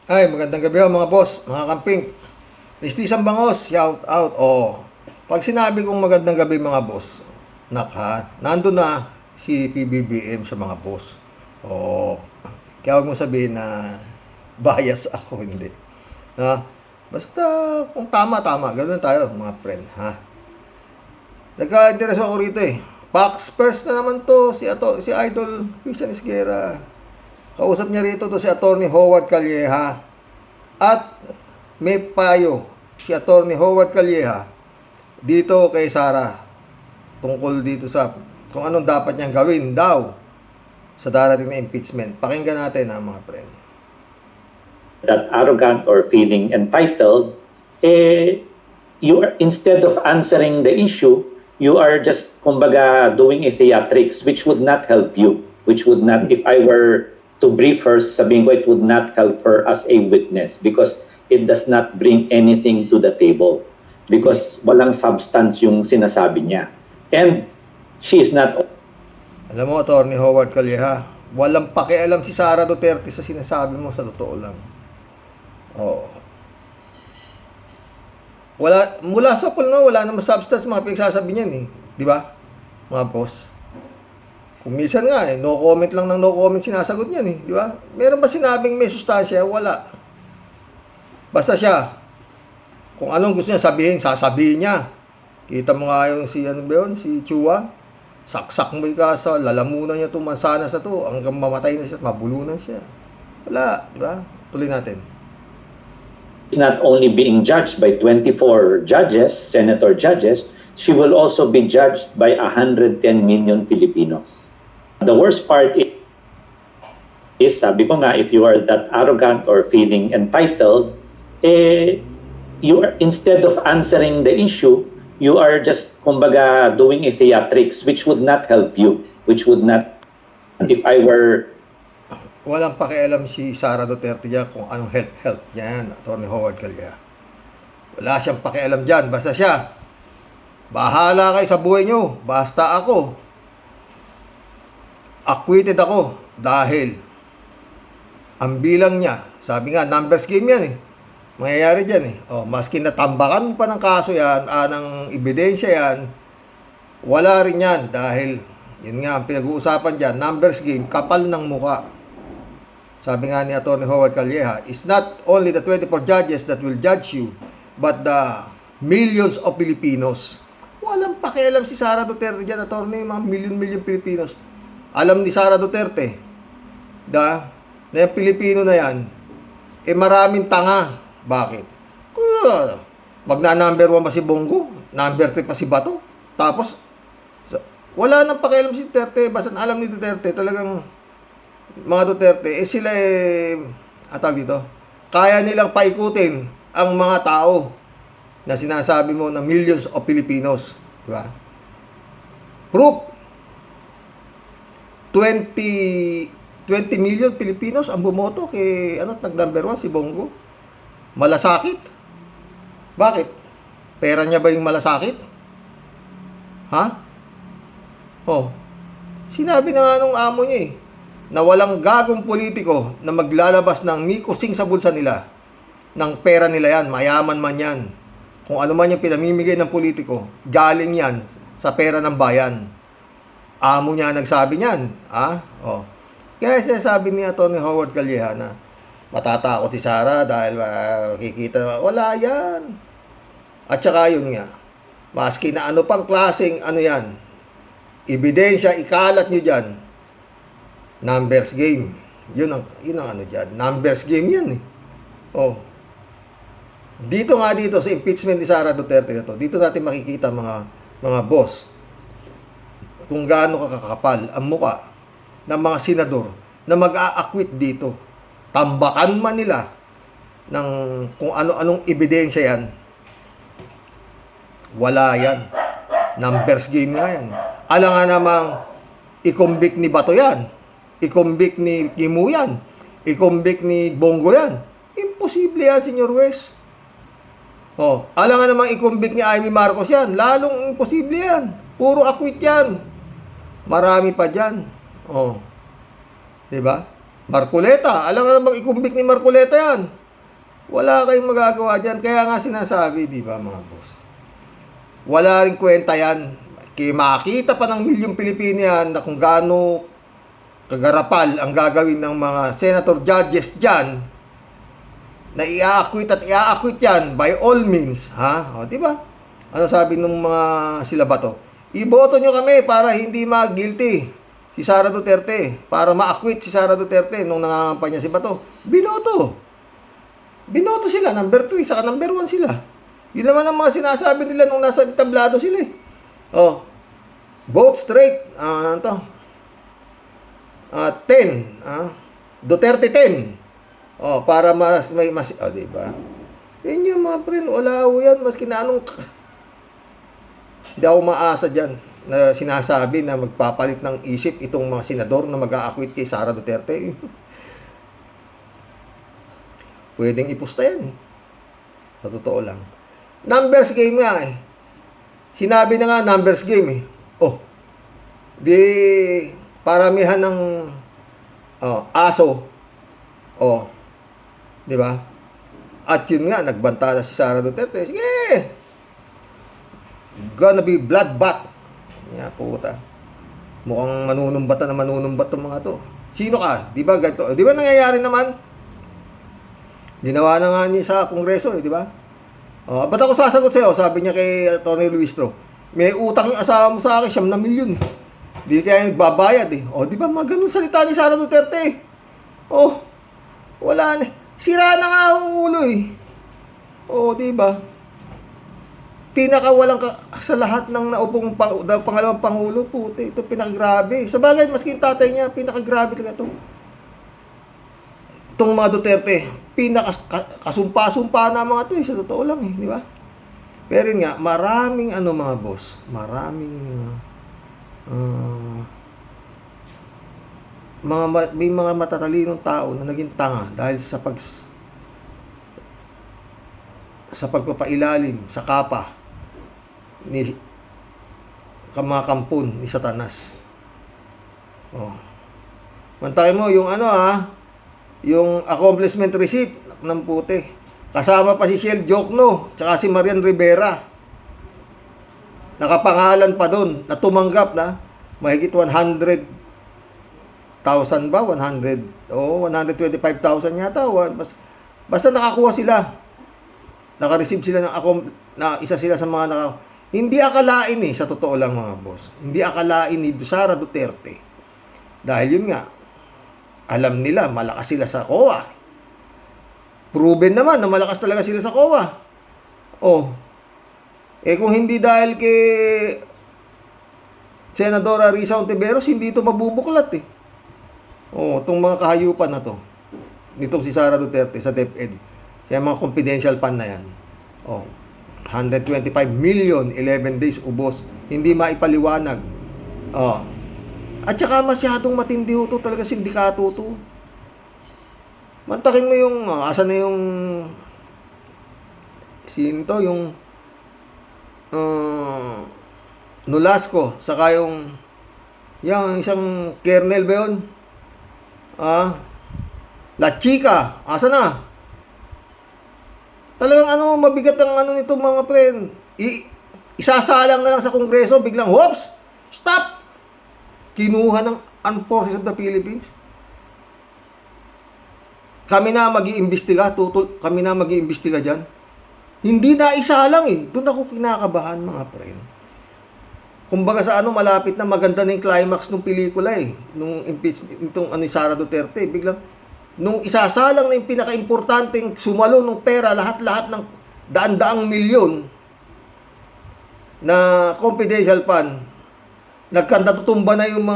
Ay, magandang gabi mga boss, mga kamping. Listisan Bangos, shout out. Oh, pag sinabi kong magandang gabi mga boss, nandun na si PBBM sa mga boss. Oh, kaya huwag mo sabihin na bias ako, hindi. Ha? Basta kung tama-tama, ganoon tayo mga friend, ha? Nagka-interest ako rito eh. Pax first na naman to, si Idol Christian Esguera. Kausap niya rito to si Attorney Howard Calleja. At may payo si Attorney Howard Calleja dito kay Sara tungkol dito sa kung anong dapat niyang gawin daw sa darating na impeachment. Pakinggan natin mga friend. That arrogant or feeling entitled, you are, instead of answering the issue, you are just, kumbaga, doing a theatrics, which would not help you. Which would not, if I were to brief her, sabihin ko, it would not help her as a witness because it does not bring anything to the table. Because walang substance yung sinasabi niya. And she is not... Alam mo, Attorney Howard Calleja, walang pakialam si Sara Duterte sa sinasabi mo, sa totoo lang. Oo. Mula sa pool na, wala namang substance mga pinagsasabi niyan eh. Di ba? Mga boss. Kung minsan nga no comment lang ng no comment sinasagot niyan eh. Di ba? Meron ba sinabing may sustansya? Wala. Basta siya, kung anong gusto niya sabihin, sasabihin niya. Kita mo nga yung si Chua. Saksak mo ikasa, lalamunan niya itong mansanas na to, hanggang mamatay na siya, mabulunan siya. Wala. Di ba? Tuloy natin. Not only being judged by 24 judges, senator judges, she will also be judged by 110 million Filipinos. The worst part is, sabi ko nga, if you are that arrogant or feeling entitled, you are, instead of answering the issue, you are just, kumbaga, doing a theatrics, which would not help you, which would not, if I were... Walang pakialam si Sara Duterte dyan kung anong help yan, Attorney Howard Calleja. Wala siyang pakialam dyan, basta siya. Bahala kayo sa buhay nyo, basta ako. Acquitted ako dahil ang bilang niya, sabi nga, numbers game yan eh. Mangyayari dyan eh. Oh, maski natambakan pa ng kaso yan, ng ebidensya yan, wala rin yan dahil, yun nga, ang pinag-uusapan dyan, numbers game, kapal ng muka. Sabi nga ni Atty. Howard Calleja, it's not only the 24 judges that will judge you, but the millions of Filipinos. Walang pakialam si Sara Duterte dyan, attorney, mga million Filipinos. Alam ni Sara Duterte, na yung Pilipino na yan, maraming tanga. Bakit? Magna-number 1 pa si Bongo, number 3 pa si Bato, tapos, wala nang pakialam si Duterte, basta alam ni Duterte, talagang, mga Duterte, sila atag dito, kaya nilang paikutin ang mga tao na sinasabi mo na millions of Filipinos. Diba? Proof. 20 million Filipinos ang bumoto kay nag-number 1 si Bongo. Malasakit. Bakit? Pera niya ba yung malasakit? Ha? Oh. Sinabi na nga nung amo niya na walang gagong politiko na maglalabas ng nikusing sa bulsa nila. Ng pera nila yan, mayaman man yan. Kung ano man yung pinamimigay ng politiko, galing yan sa pera ng bayan. Amo niya nagsabi niyan. Oh. Kaya sinasabi ni Atty. Howard Calleja na matatakot si Sara dahil makikita, wala yan. At saka yun nga, maski na ano pang klaseng yan, ebidensya, ikalat nyo dyan, numbers game. Yun ang dyan. Numbers game yan eh. Oh. Dito sa impeachment ni Sara Duterte na to, dito natin makikita mga boss, kung gaano kakakapal ang muka ng mga senador na mag-a-acquit dito. Tambakan man nila ng kung ano-anong ebidensya yan, wala yan. Numbers game nga yan. Alam nga namang i-convict ni Bato yan, i-convict ni Kimu yan, i-convict ni Bongo yan. Imposible yan, Senyor Wes. Oh, alam nga namang i-convict ni Amy Marcos yan, lalong imposible yan. Puro acquit yan. Marami pa dyan. Oh. Diba? Marcoleta. Alam nga namang i-convict ni Marcoleta yan. Wala kayong magagawa dyan. Kaya nga sinasabi, di ba mga boss? Wala rin kwenta yan. Kaya makita pa ng milyong Pilipino yan na kung gaano kagarapal ang gagawin ng mga senator judges dyan na i-acquit at i-acquit yan by all means. Ha? O, di ba? Ano sabi ng mga sila ba to? Iboto nyo kami para hindi ma-guilty si Sara Duterte. Para ma-acquit si Sara Duterte nung nangangampanya si Bato. Binoto sila, number 3, saka number 1 sila. Yun naman ang mga sinasabi nila nung nasa tablado sila eh. Oh, vote straight. Ano to? 10. Duterte 10. Oh, para may diba? Yun yung mga friend, wala ho yan. Maski na anong... Hindi ako maasa dyan na sinasabi na magpapalit ng isip itong mga senador na mag-a-acquit kay Sara Duterte. Pwedeng ipusta yan eh. Sa totoo lang. Numbers game nga eh. Sinabi na nga numbers game eh. Oh. Di paramihan ng aso. Oh. Di ba? At yun nga, nagbanta na si Sara Duterte. Sige! Gonna be bloodbath. Yeah, puta. Mukhang manunumbat na manunumbat tong mga to. Sino ka? Di ba ganito? Di ba nangyayari naman? Ginawa na nga niya sa Kongreso, di ba? Ba't ako sasagot sa'yo? Sabi niya kay Tony Luistro, may utang yung asawa mo sa akin, 9 milyon. Di kaya nagbabayad eh. Di ba? Mga ganun salita ni Sara Duterte. Wala na. Sira na nga ang ulo eh. Di ba? Pinakawalang sa lahat ng naupong pangalawang pangulo, puti, ito pinakagrabe. Sa bagay, maski yung tatay niya, pinakagrabe talaga ito. Itong mga Duterte, pinakasumpa-sumpa na mga ito eh, sa totoo lang eh, di ba? Pero yun nga, maraming mga boss, maraming may mga matatalinong tao na naging tanga dahil sa pagpapailalim sa kapa ni mga kampon ni Satanas. Mantakin mo yung yung accomplishment receipt ng puti. Kasama pa si Shell Jokno, tsaka si Marian Rivera. Nakapangalan pa doon na tumanggap na mahigit 100,000 ba? 125,000 yata. Basta nakakuha sila. Naka-receive sila na isa sila sa mga hindi akalain eh, sa totoo lang mga boss. Hindi akalain ni Sara Duterte. Dahil yun nga, alam nila, malakas sila sa COA. Proven naman na malakas talaga sila sa COA. Kung hindi dahil kay Senadora Risa Ontiveros, hindi ito mabubuklat eh. Itong mga kahayupan na to, nitong si Sara Duterte sa DepEd, kaya mga confidential fund na yan. 125 million, 11 days ubos. Hindi maipaliwanag. At saka masyadong matindi ho to, talaga sindikato to. Mantakin mo yung, asa na yung, sino to, yung, Nolasco, saka yung isang kernel ba yun? La Chica, asa na? Talagang mabigat ang nito mga friend. Isasalang na lang sa Kongreso, biglang, whoops! Stop! Kinuha ng Armed Forces of the Philippines. Kami na mag-iimbestiga, kami na mag-iimbestiga dyan. Hindi na isalang eh. Doon ako kinakabahan mga friend. Kumbaga sa malapit na maganda na yung climax ng pelikula eh. Nung impeachment, itong Sara Duterte, biglang, nung isasalang na yung pinaka-importanteng sumalo ng pera, lahat-lahat ng daan-daang milyon na confidential fund, nagkandatutumba na yung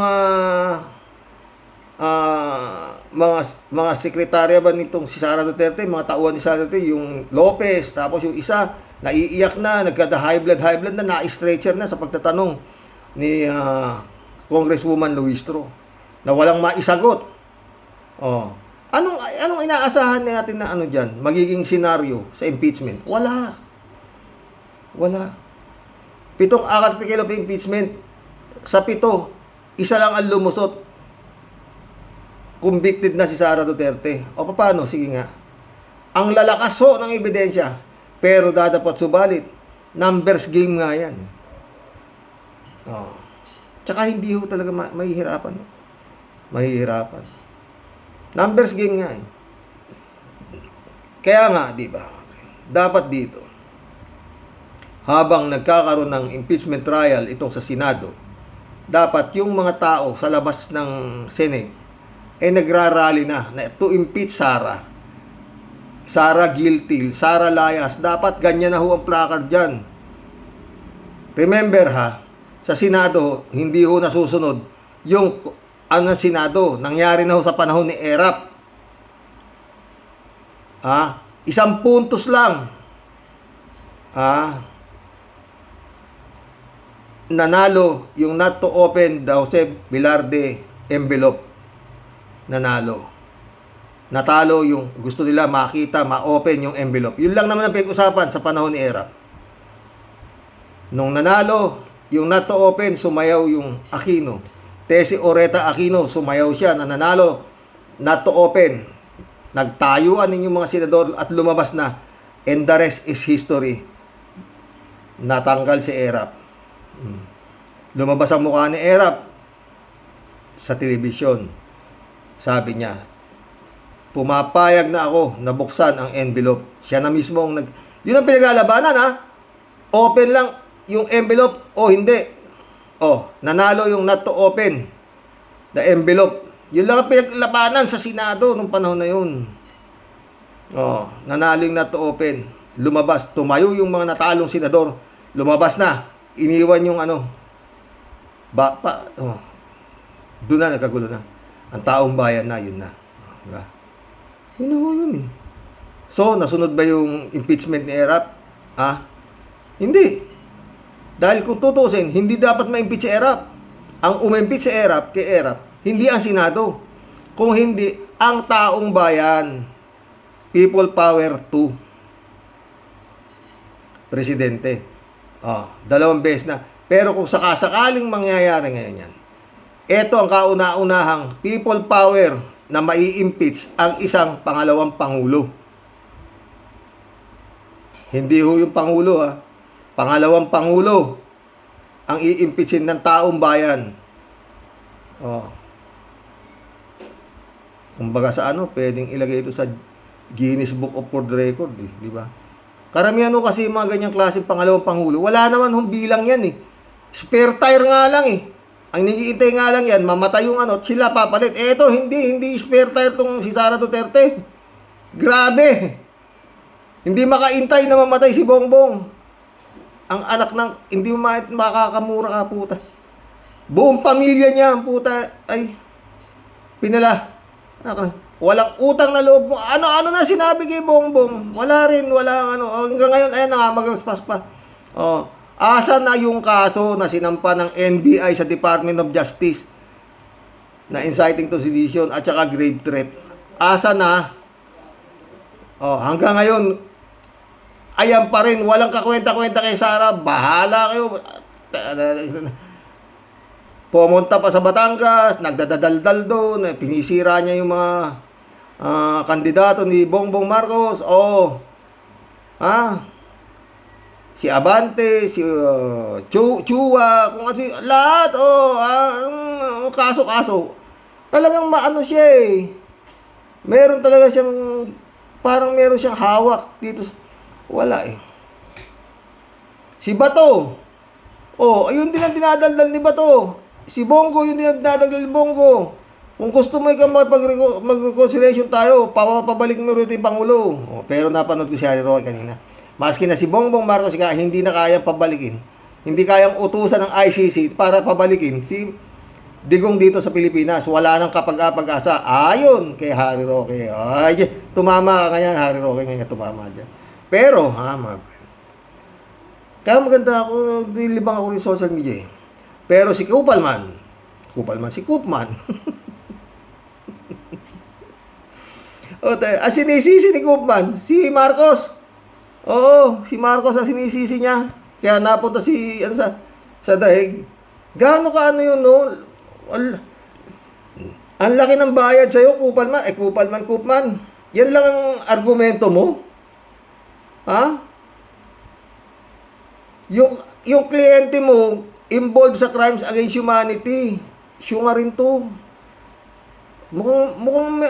mga sekretarya ba nitong si Sara Duterte, mga tauhan ni Sara Duterte, yung Lopez, tapos yung isa, naiiyak na, high blood na, na-stretcher na sa pagtatanong ni Congresswoman Luistro, na walang maisagot. Anong inaasahan natin na dyan, magiging senaryo sa impeachment? Wala. 7 article of impeachment, sa 7, isa lang ang lumusot. Convicted na si Sara Duterte. Paano? Sige nga. Ang lalakas ho ng ebidensya. Pero dadapat subalit, numbers game nga yan. Oh. Tsaka hindi ho talaga mahihirapan. Mahihirapan. Numbers game nga eh. Kaya nga, di ba? Dapat dito, habang nagkakaroon ng impeachment trial itong sa Senado, dapat yung mga tao sa labas ng Senate ay nagrarally na to impeach Sara. Sara guilty, Sara layas. Dapat ganyan na ho ang placard dyan. Remember ha, sa Senado, hindi ho nasusunod yung Senado. Nangyari na ho sa panahon ni Erap. Isang puntos lang. Nanalo yung not to open the Jose Velarde envelope. Nanalo. Natalo yung gusto nila makita, ma-open yung envelope. Yun lang naman ang pinag-usapan sa panahon ni Erap. Nung nanalo, yung not to open, sumayaw yung Aquino. Tesi Oreta Aquino, sumayaw siya na nanalo, not to open. Nagtayuan ninyong mga senador at lumabas na. And the rest is history. Natanggal si Erap. Lumabas ang mukha ni Erap sa telebisyon. Sabi niya, pumapayag na ako na buksan ang envelope. Siya na mismo ang yun ang pinaglalabanan ha. Open lang yung envelope o hindi. Nanalo yung not to open the envelope. Yun lang ang pinaglabanan sa Senado nung panahon na yun. Nanalo yung not to open. Lumabas, tumayo yung mga natalong senador. Lumabas na. Iniwan yung doon na nagkagulo na. Ang taong bayan na, yun na. Diba? Yun eh. So, nasunod ba yung impeachment ni Erap? Hindi. Dahil kung tutusin, hindi dapat ma-impeach si Erap. Ang umimpeach si Erap, kay Erap, hindi ang Senado. Kung hindi, ang taong bayan. People power to. Presidente. Dalawang beses na. Pero kung sakasakaling mangyayari ngayon yan, ito ang kauna-unahang people power na mai-impeach ang isang pangalawang pangulo. Hindi ho yung pangulo Pangalawang pangulo ang i-impeachin ng taong bayan. Kumbaga sa pwedeng ilagay ito sa Guinness Book of World Record, di ba? Karamihan kasi mga ganyang klaseng pangalawang pangulo, wala naman bilang yan eh. Spare tire nga lang eh. Ang nag-iintay nga lang yan, mamatay yung at sila papalit. Eto, hindi spare tire tong si Sara Duterte. Grabe. Hindi makaintay na mamatay si Bongbong. Ang anak ng, hindi makakamura ka puta. Buong pamilya niya, puta, ay, walang utang na loob mo. Ano na sinabi kay Bongbong? Wala rin, hanggang ngayon, nangangamaspas pa. Asa na yung kaso na sinampa ng NBI sa Department of Justice na inciting to sedition at saka grave threat? Asa na? Hanggang ngayon, ayan pa rin, walang kakwenta-kwenta kay Sara. Bahala kayo. Pumunta pa sa Batangas, nagdadaldal doon, pinisira niya yung mga kandidato ni Bongbong Marcos. Si Abante, si Chua, kung kasi lahat, kaso-kaso. Talagang siya eh. Meron talaga siyang, parang meron siyang hawak dito. Wala eh. Si Bato, ayun din ang dinadaldal ni Bato. Si Bongo, yun din ang dinadaldal ni Bongo. Kung gusto mo mag-reconciliation tayo, pabalik mo rin yung Pangulo. Pero napanood ko si Harry Roque kanina. Maski na si Bongbong Marcos hindi na kayang pabalikin. Hindi kayang utusan ng ICC para pabalikin si Digong dito sa Pilipinas. Wala nang kapag-asa. Ayon kay Harry Roque. Ay, tumama ka ganyan, Harry Roque ngayon tumama dyan. Pero, mga friend, kaya maganda ako, nilibang ako rin social media eh. Pero si Kupalman, si Kupman, sinisisi ni Kupman, si Marcos. Si Marcos ang sinisisi niya. Kaya napunta sa daig. Gaano ka yun, no? Ang laki ng bayad sa'yo, Kupalman. Kupman. Yan lang ang argumento mo? Ha? Yung kliyente mo, involved sa crimes against humanity. Siya nga rin to. Mukhang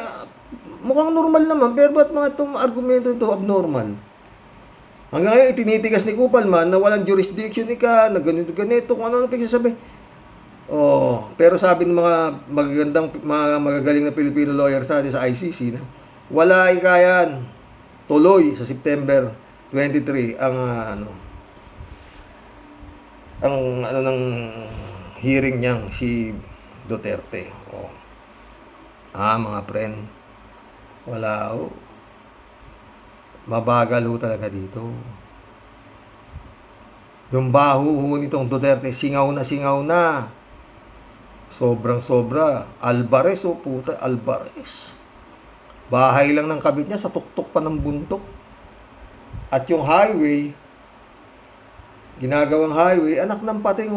normal naman, pero ba't mga itong argumento ito abnormal? Hanggang ngayon, itinitigas ni Kupalman na walang jurisdiction ka, na ganito, kung ano pinagsasabi. Oh, pero sabi ng mga magagaling na Filipino lawyers natin sa ICC na wala ikayan. Tuloy sa September 23 ang ng hearing niyang si Duterte. Oh. Mga friend, wala ho. Mabagal ho talaga dito. Yung baho ho nitong Duterte, singaw na. Sobrang-sobra. Alvarez, puta, Alvarez. Bahay lang ng kabit niya, sa tuktok pa ng buntok. At yung highway, ginagawang highway, anak ng pating,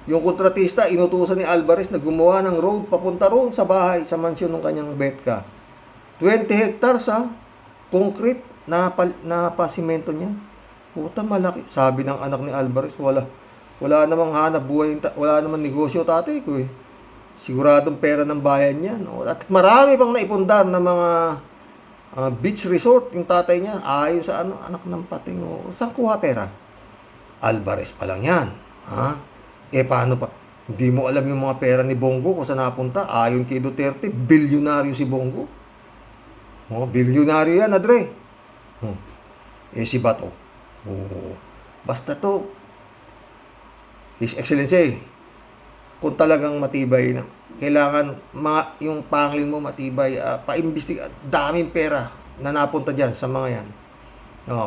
Yung kontratista, inutusan ni Alvarez na gumawa ng road papunta roon sa bahay, sa mansyon ng kanyang betka. 20 hectares, concrete, napasimento niya. Puta, malaki. Sabi ng anak ni Alvarez, wala namang hanap buhay, wala namang negosyo tatay ko eh. Siguradong pera ng bayan niya. No? At marami pang naipundar na mga beach resort yung tatay niya. Ayon sa anak ng pating. Saan kuha pera? Alvarez pa lang yan. Ha? Paano pa? Hindi mo alam yung mga pera ni Bongo kung saan napunta. Ayon kay Duterte, bilyonaryo si Bongo. Bilyonaryo yan, Adre. Si Bato. Basta to, His Excellency, kung talagang matibay na, kailangan yung pangil mo matibay, paimbestiga, daming pera na napunta dyan sa mga yan.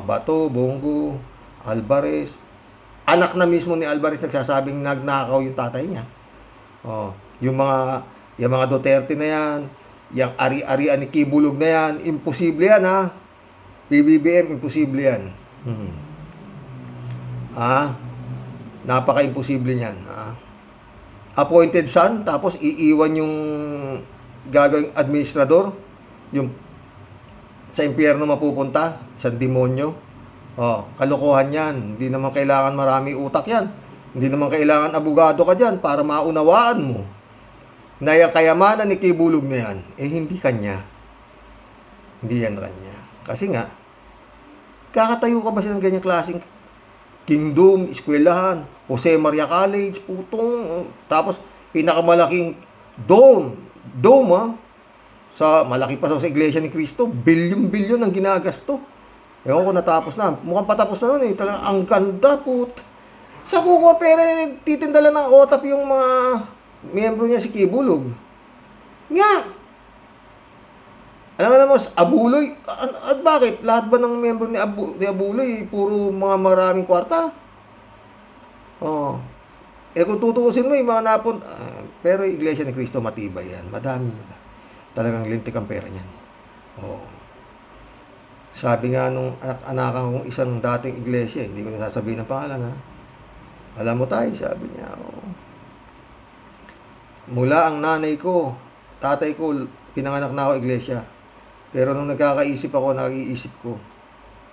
Bato, Bongo, Alvarez, anak na mismo ni Alvarez nagsasabing nagnakaw yung tatay niya. Yung mga Duterte na yan, yung ari-arian ni Kibulog na yan, imposible yan PBBM, imposible yan. Napaka-imposible niyan. Appointed son, tapos iiwan yung gagawing administrador, yung sa impyerno mapupunta, isang demonyo. Kalokohan yan. Hindi naman kailangan marami utak yan. Hindi naman kailangan abogado ka dyan para maunawaan mo na yung kayamanan ni Kibulog na yan, hindi kanya. Hindi yan kanya. Kasi nga, kakatayo ka ba siya ng ganyang klaseng kingdom, eskwelahan, Jose Maria College, putong, tapos pinakamalaking dome, sa malaki pa sa Iglesia ni Cristo, bilyon-bilyon ang ginagasto. Ewan ko natapos na. Mukhang patapos na nun Talagang ang ganda, Sa kuko pera, titindala ng otap yung mga miyembro niya si Kibulog. Nga! Alam mo naman, Abuloy, at bakit? Lahat ba ng miyembro ni Abuloy, puro mga maraming kwarta? Kung tutuusin mo, yung mga pero Iglesia ni Cristo matibay yan. Madami. Talagang lintik ang pera niyan. Sabi nga nung anak-anakan kong isang dating iglesia, hindi ko nasasabihin ang pangalan, Alam mo tayo, sabi niya, mula ang nanay ko, tatay ko, pinanganak na ako iglesia. Pero nung nagkakaisip ako, nag-iisip ko,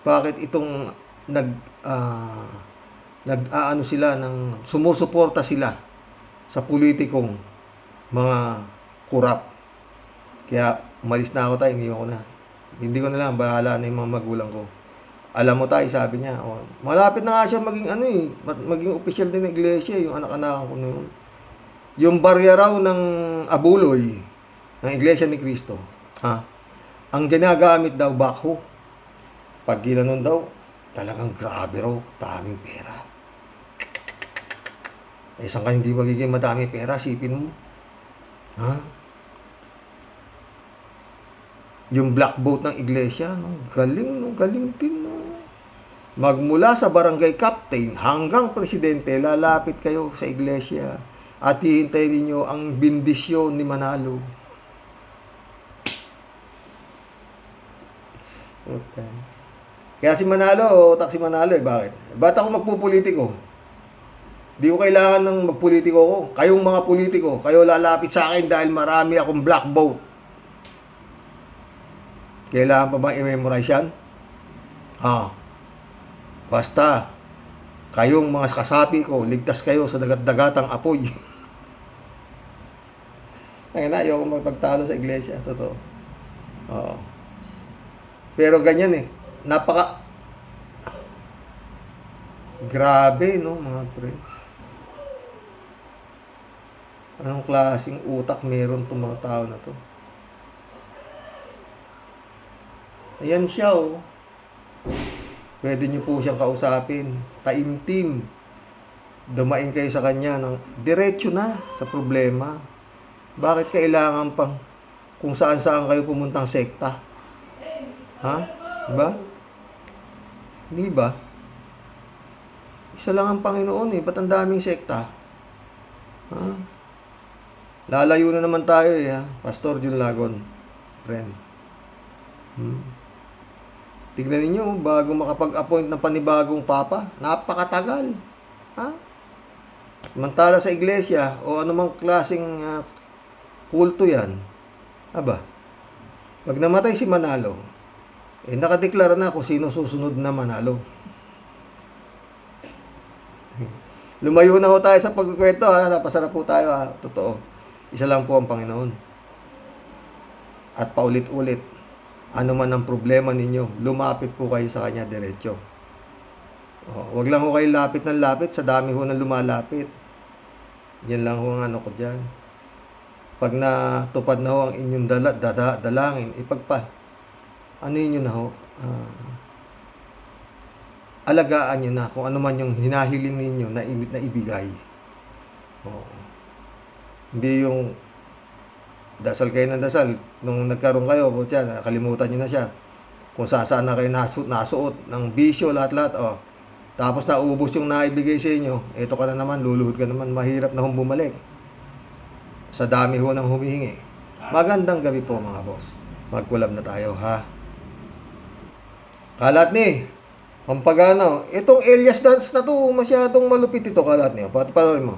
bakit itong sumusuporta sila sa politikong mga kurap. Kaya umalis na ako tayo, hindi ko na lang, bahala na yung mga magulang ko. Alam mo tayo, sabi niya, malapit na nga siya maging official din ng iglesia, yung anak-anak ko na yun. Yung barya raw ng Abuloy, ng Iglesia ni Cristo, ang ginagamit daw backhoe. Pag ginanon daw, talagang grabe raw, daming pera. Saan ka hindi magiging madami pera, sipin mo? Yung black boat ng iglesia, galing din. Magmula sa barangay captain hanggang presidente, lalapit kayo sa iglesia at hihintayin ninyo ang bendisyon ni Manalo. Okay. Kaya si Manalo, si Manalo, bakit? Ba't ako magpupolitiko? Di ko kailangan ng magpolitiko ko. Kayong mga politiko, kayo lalapit sa akin dahil marami akong black boat. Kailangan pa bang i-memorize yan? Basta, kayong mga kasapi ko, ligtas kayo sa dagat-dagatang apoy. Ay na, ayoko magpagtalo sa iglesia. Totoo. Oo. Pero ganyan eh. Grabe, no, mga pre. Anong klaseng utak meron itong mga tao na to? Ayan siya, oh. Pwede niyo po siyang kausapin. Taimtim. Dumain kayo sa kanya ng diretso na sa problema. Bakit kailangan pang kung saan-saan kayo pumuntang sekta? Ha? Diba? Hindi ba? Isa lang ang Panginoon eh. Ba't ang daming sekta? Ha? Lalayo na naman tayo eh, ha? Pastor Jun Lagon. Friend. Tignan ninyo, bago makapag-appoint ng panibagong papa, napakatagal. Ha? Mantala sa iglesia o anumang klaseng kulto yan. Aba, pag namatay si Manalo, nakadeklara na kung sino susunod na Manalo. Lumayo na ho tayo sa pagkukwento, ha? Napasarap po tayo, ha? Totoo. Isa lang po ang Panginoon. At paulit-ulit, ano man ang problema ninyo, lumapit po kayo sa Kanya diretso. Wag lang ho kayo lapit ng lapit, sa dami ho ng lumalapit. Yan lang ho ang ano ko dyan. Pag natupad na ho ang inyong dalangin, ano yun na ho? Alagaan nyo na kung ano man yung hinahiling ninyo na ibigay. Hindi yung dasal kayo ng dasal. Nung nagkaroon kayo, nakalimutan nyo na siya. Kung saan na kayo nasuot ng bisyo, lahat-lahat. Tapos naubos yung naibigay sa inyo. Ito ka na naman, luluhod ka naman. Mahirap na bumalik. Sa dami ho ng humihingi. Magandang gabi po mga boss. Magkulab na tayo, ha? Kalat ni, Pampagana. Itong Elias dance na to, masyadong malupit ito, kalat niyo. Panoorin mo.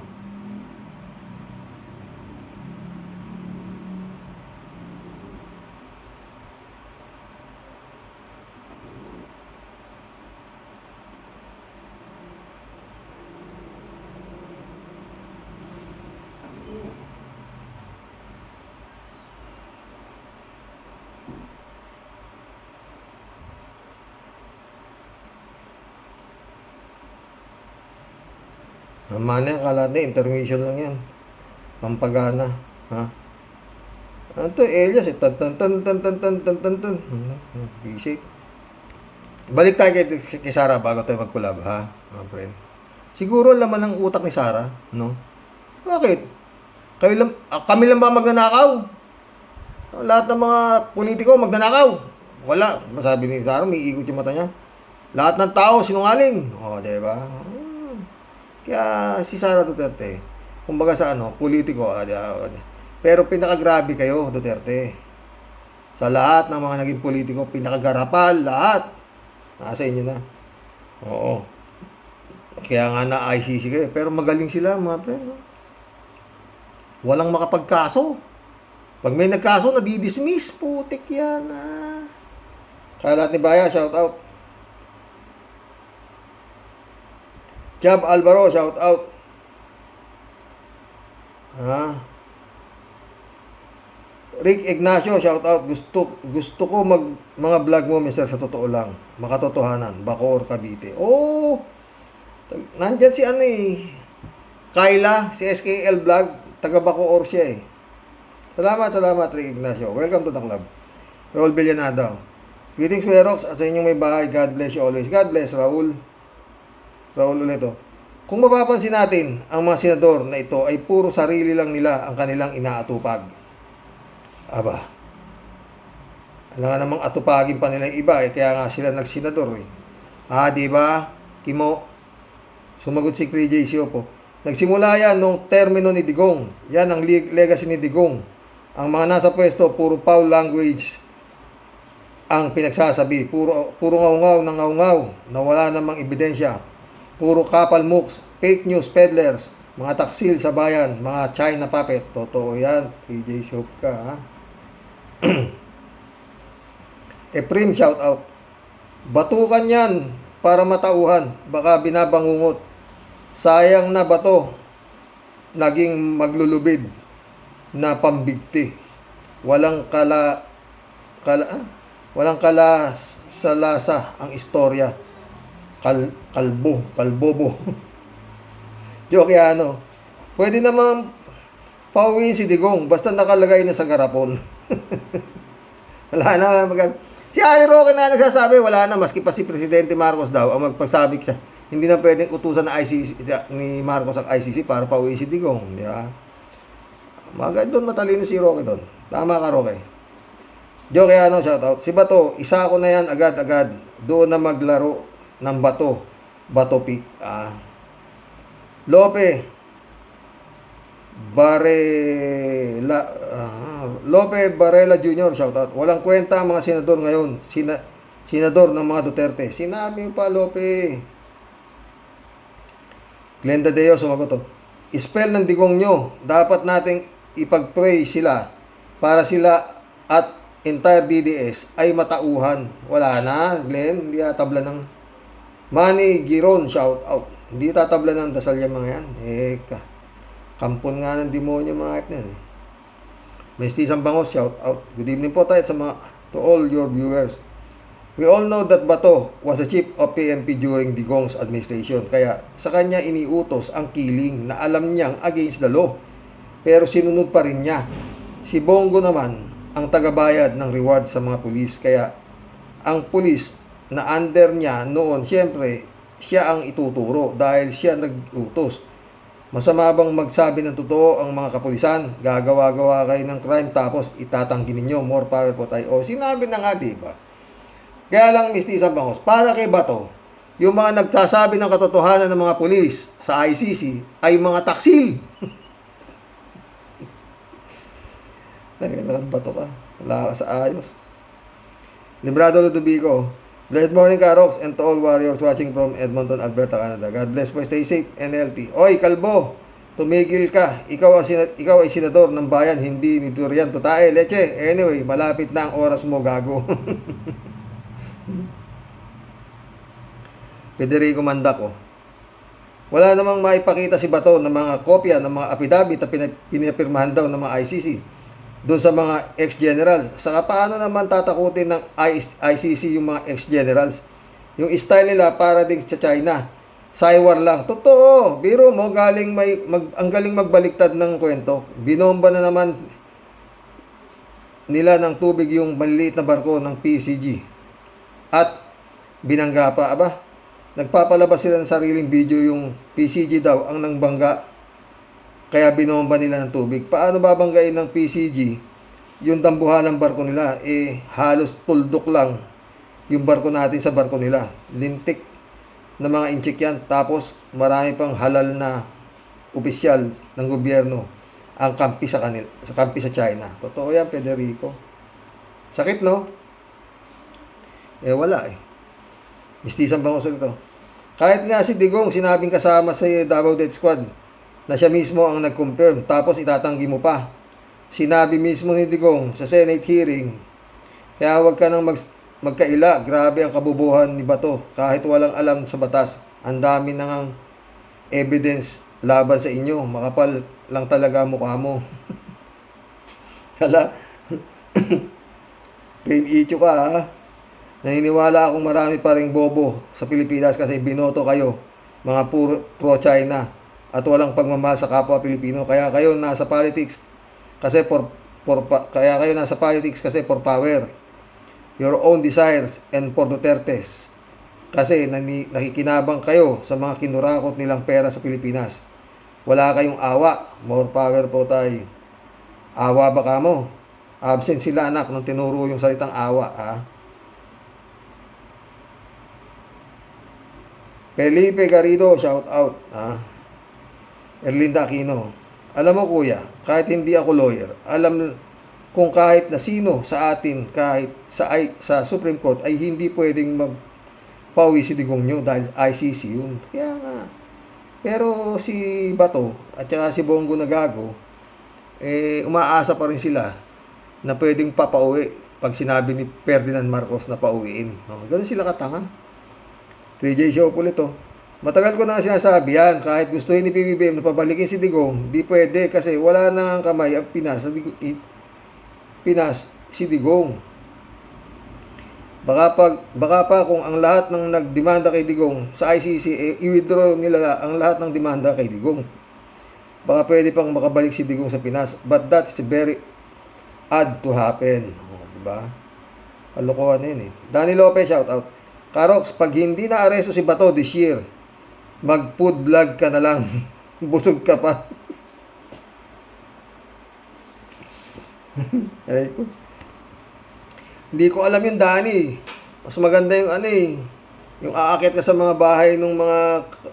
Mana yan, kalat ni, intermission lang yan. Pampagana. Ha? Ano to, Elias, tan. Basic. Balik tayo kay Sarah bago tayo magkulab, ha? Mga friend. Siguro laman ng utak ni Sarah, no? Bakit? Kami lang ba magnanakaw? Lahat ng mga politiko magnanakaw. Wala. Masabi ni Sarah, may ikot yung mata niya. Lahat ng tao sinungaling. Diba? Kaya si Sara Duterte, kumbaga sa politiko, pero pinakagrabe kayo, Duterte. Sa lahat ng mga naging politiko, pinakagarapal, lahat. Nasa inyo na. Oo. Kaya nga na ICC kayo. Pero magaling sila, mga pre. Walang makapagkaso. Pag may nagkaso, nadidismiss. Putik yan, Kaya lahat ni Baya, shout out. Jab Alvaro, shout out. Rick Ignacio, shout out. Gusto ko mga vlog mo, mister, sa totoo lang. Makatotohanan, Bacoor, Cavite. Nandyan si Kyla, si SKL vlog, taga Bacoor siya Salamat, Rick Ignacio. Welcome to the club. Raul Villanado. Greetings, Werox, at sa inyong may bahay. God bless you always. God bless, Raul. Raul ulit Kung mapapansin natin, ang mga senador na ito ay puro sarili lang nila ang kanilang inaatupag. Aba, alam nga namang atupagin pa nila yung iba kaya nga sila nagsenador diba? Kimo, sumagot si J. Siopo. Nagsimula yan nung termino ni Digong. Yan ang legacy ni Digong. Ang mga nasa pwesto, puro foul language ang pinagsasabi. Puro ngaw-ngaw ng ngaw-ngaw na wala namang ebidensya. Puro kapal mooks, fake news peddlers, mga taksil sa bayan, mga China puppet. Totoo yan, PJ Shop ka, ha? Eprim, shout out. Batukan yan para matauhan. Baka binabangungot. Sayang na bato. Naging maglulubid na pambigti. Walang walang salasa ang istorya. Kalbobo. Joke yan, ano. Pwede naman pauwiin si Digong basta nakalagay na sa garapon. Wala na si Ali Roque na nagsasabi, wala na, maski pa si Presidente Marcos daw ang magpagsabi siya. Hindi na pwedeng utusan ng ICC ni Marcos ang ICC para pauwiin si Digong, di ba? Doon matalino si Roque doon. Tama ka, Roque. Joke ano, shout out. Si Bato, isa ko na yan agad-agad. Doon na maglaro ng bato. Bato pick. Lope Barela Jr. shout out. Walang kwenta ang mga senador ngayon. Senador ng mga Duterte. Sinabi pa, Lope. Glenda Deo sumagot to. Spell ng Digong nyo. Dapat nating ipag-pray sila para sila at entire DDS ay matauhan. Wala na, Glenn. Hindi tatabla ng Manny Giron, shout out. Hindi tatabla ng dasal yung mga yan. Kampon nga ng demonyo mga hype na yan. Mestizang Bangos, shout out. Good evening po tayo to all your viewers. We all know that Bato was the chief of PNP during Digong's administration. Kaya sa kanya iniutos ang killing na alam niyang against the law. Pero sinunod pa rin niya. Si Bongo naman ang tagabayad ng reward sa mga pulis. Kaya ang pulis na under niya noon, siyempre, siya ang ituturo dahil siya nag-utos. Masama bang magsabi ng totoo ang mga kapulisan? Gagawa-gawa kayo ng crime tapos itatanggi ninyo. More power po tayo. O, sinabi na nga, diba? Kaya lang, Mestizang Bangos, para kay Bato, yung mga nagsasabi ng katotohanan ng mga pulis sa ICC ay mga taksil. Nagkakalang Bato ka. Wala ka sa ayos. Librado Ludovico. Blessed morning, Karox, and to all warriors watching from Edmonton, Alberta, Canada. God bless po. Stay safe and healthy. Oy, Kalbo, tumigil ka. Ikaw ay senador ng bayan, hindi ni Durian Tutae. Leche, anyway, malapit na ang oras mo, gago. Federico Mandaco. Wala namang maipakita si Bato ng mga kopya ng mga affidavit na pinapirmahan daw ng mga ICC doon sa mga ex-generals. Saka paano naman tatakutin ng ICC yung mga ex-generals? Yung style nila para din sa China. Saywar lang. Totoo. Biro mo, ang galing magbaliktad ng kwento. Binomba na naman nila ng tubig yung maliliit na barko ng PCG. At binangga pa. Aba, nagpapalabas sila ng sariling video yung PCG daw ang nangbangga. Kaya binomba nila ng tubig. Paano babanggain ng PCG yung dambuhalang barko nila? Halos tuldok lang yung barko natin sa barko nila. Lintik na mga inchik yan. Tapos marami pang halal na opisyal ng gobyerno ang kampi sa kanila, kampi sa China. Totoo yan, Federico. Sakit, no? Wala Mestizang Bangos ito. Kahit nga si Digong sinabing kasama sa Davao Death Squad na siya mismo ang nag-confirm, tapos itatanggi mo pa. Sinabi mismo ni Digong sa Senate hearing, kaya huwag ka nang magkaila. Grabe ang kabubuhan ni Bato. Kahit walang alam sa batas, ang dami nang evidence laban sa inyo. Makapal lang talaga ang mukha mo. Kala, pain issue ka, ha? Naniniwala akong marami pa ring bobo sa Pilipinas kasi binoto kayo, mga pro-China. At walang pagmamahal sa kapwa Pilipino. Kaya kayo nasa politics kasi for power, your own desires, and for Duterte's. Kasi nakikinabang kayo sa mga kinurakot nilang pera sa Pilipinas. Wala kayong awa. More power po tayo. Awa ba ka mo? Absent sila, anak, nung tinuro yung salitang awa, ha? Felipe Garrido, shout out, ha? Erlinda Aquino. Alam mo, kuya, kahit hindi ako lawyer, alam kung kahit na sino sa atin, kahit sa Supreme Court, ay hindi pwedeng magpawi si Digong nyo dahil ICC yun. Kaya nga. Pero si Bato at saka si Bongo na gago, umaasa pa rin sila na pwedeng papauwi pag sinabi ni Ferdinand Marcos na pauwiin. Ganun sila katanga. 3J show ulit to. Matagal ko na sinasabi yan, kahit gustuhin ni PBBM na pabalikin si Digong, di pwede kasi wala na ang kamay ang Pinas, si Digong. Baka pa kung ang lahat ng nagdemanda kay Digong sa ICC, i-withdraw nila ang lahat ng demanda kay Digong. Baka pwede pang makabalik si Digong sa Pinas. But that's very odd to happen. Diba? Kalokohan na yun eh. Danny Lopez, shout out. Karox, pag hindi na-aresto si Bato this year, mag-food vlog ka na lang. Busog ka pa. Aray ko. Hindi ko alam yung Danny. Mas maganda yung ano eh. Yung aakit ka sa mga bahay ng mga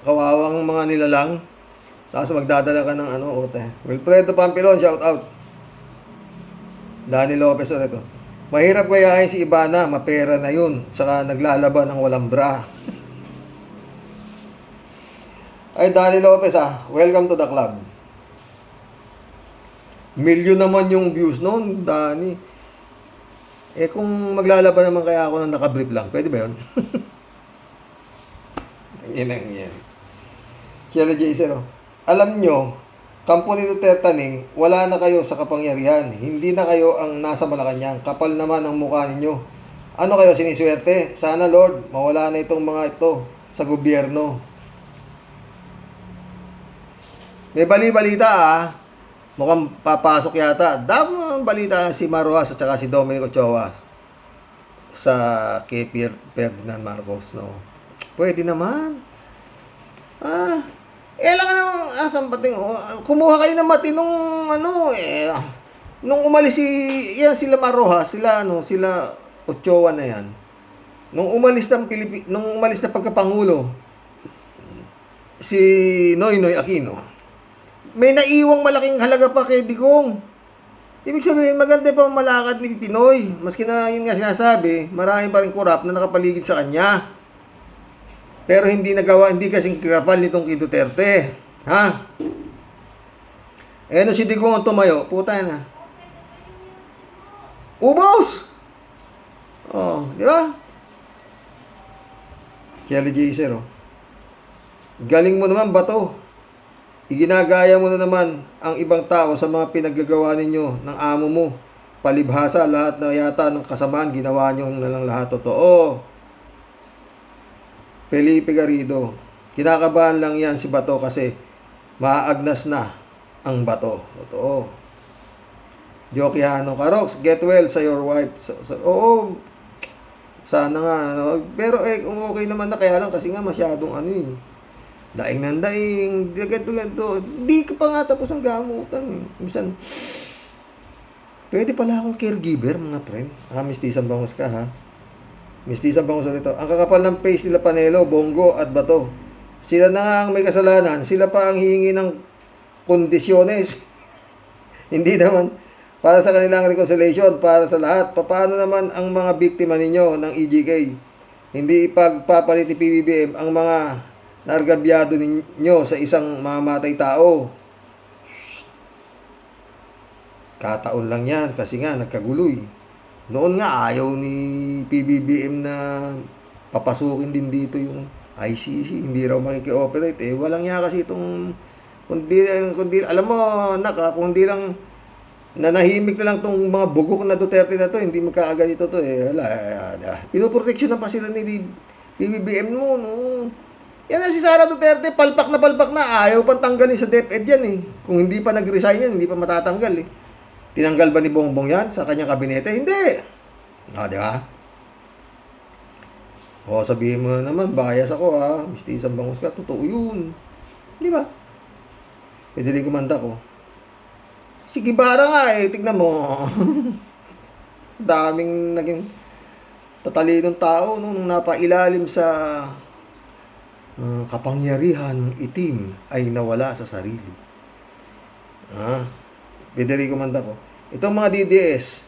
kawawang mga nilalang. Tapos magdadala ka ng ano, ote. Wilfredo Pampilon, shout out. Danny Lopez ulit ito. Mahirap gayahin si Ivana, mapera na yun. Saka naglalaban ng walang bra. Ay, Danny Lopez welcome to the club. Milyon naman yung views noon, Danny. Kung maglalaban naman kaya ako ng nakabrief lang, pwede ba yun? Yan ang yan. Sheila J. Zero. Alam nyo, kampo ni Duterte Ning, wala na kayo sa kapangyarihan. Hindi na kayo ang nasa Malacanang. Kapal naman ang mukha ninyo. Ano kayo, siniswerte? Sana Lord, mawala na itong mga ito sa gobyerno. May bali-balita Mukhang papasok yata. Damo ang balita si Maruas at saka si Dominic Ochoa sa kay Ferdinand Marcos, no? Pwede naman. Lang naman, sampating, kumuha kayo ng matinong, nung umalis sila Maruas, sila Ochoa na yan. Nung umalis na pagkapangulo, si Noynoy Aquino, may naiwang malaking halaga pa kay Digong. Ibig sabihin, maganda pa malakad ni Pinoy. Maski na yun nga sinasabi, marami pa rin kurap na nakapaligid sa kanya. Pero hindi kasing kapal nitong kay Duterte. Ha? No si Digong ang tumayo, puta na. Ubos! Di ba? Kelly J. Zero. Galing mo naman, Bato. Iginagaya mo na naman ang ibang tao sa mga pinaggagawa ninyo ng amo mo. Palibhasa, lahat na yata ng kasamaan, ginawa nyo na lang lahat. Totoo. Felipe Garrido. Kinakabahan lang yan si Bato kasi maaagnas na ang Bato. Totoo. Jockey Hano. Karox, get well sa your wife. Oo. Sana nga. Pero kung okay naman na, kaya lang kasi nga masyadong daing ng daing, ganito. Di ka pa nga tapos ang gamutan Minsan, pwede pala akong caregiver, mga friend. Mistisan Bangos ka, ha? Mistisan Bangos rito. Ang kakapal ng face nila Panelo, Bongo at Bato. Sila na nga ang may kasalanan. Sila pa ang hihingi ng kondisyones. Hindi naman para sa kanilang reconciliation, para sa lahat. Paano naman ang mga biktima ninyo ng EJK? Hindi ipagpapalit ni PBBM ang mga nargabyado ninyo sa isang mamatay tao. Kataon lang yan kasi nga nagkaguloy. Noon nga ayaw ni PBBM na papasukin din dito yung ICC. Hindi raw makiki-operate. Walang niya kasi itong kundi alam mo, kung di lang nanahimik na lang itong mga bugok na Duterte na to, hindi magkakaganito to. Pinoproteksyon na pa sila ni PBBM mo, no? Yan na si Sara Duterte, palpak na, ayaw pang tanggalin sa DepEd yan Kung hindi pa nag-resign yan, hindi pa matatanggal Tinanggal ba ni Bongbong yan sa kanyang kabinete? Hindi. Di ba? Sabihin mo naman, bias ako Mistisan Bangos ka, totoo yun. Di ba? Pwede rin kumanda ko. Si Guevara nga tignan mo. Daming naging tatalinong tao nung napailalim sa kapangyarihan ng itim ay nawala sa sarili. Federico Manda ko. Itong mga DDS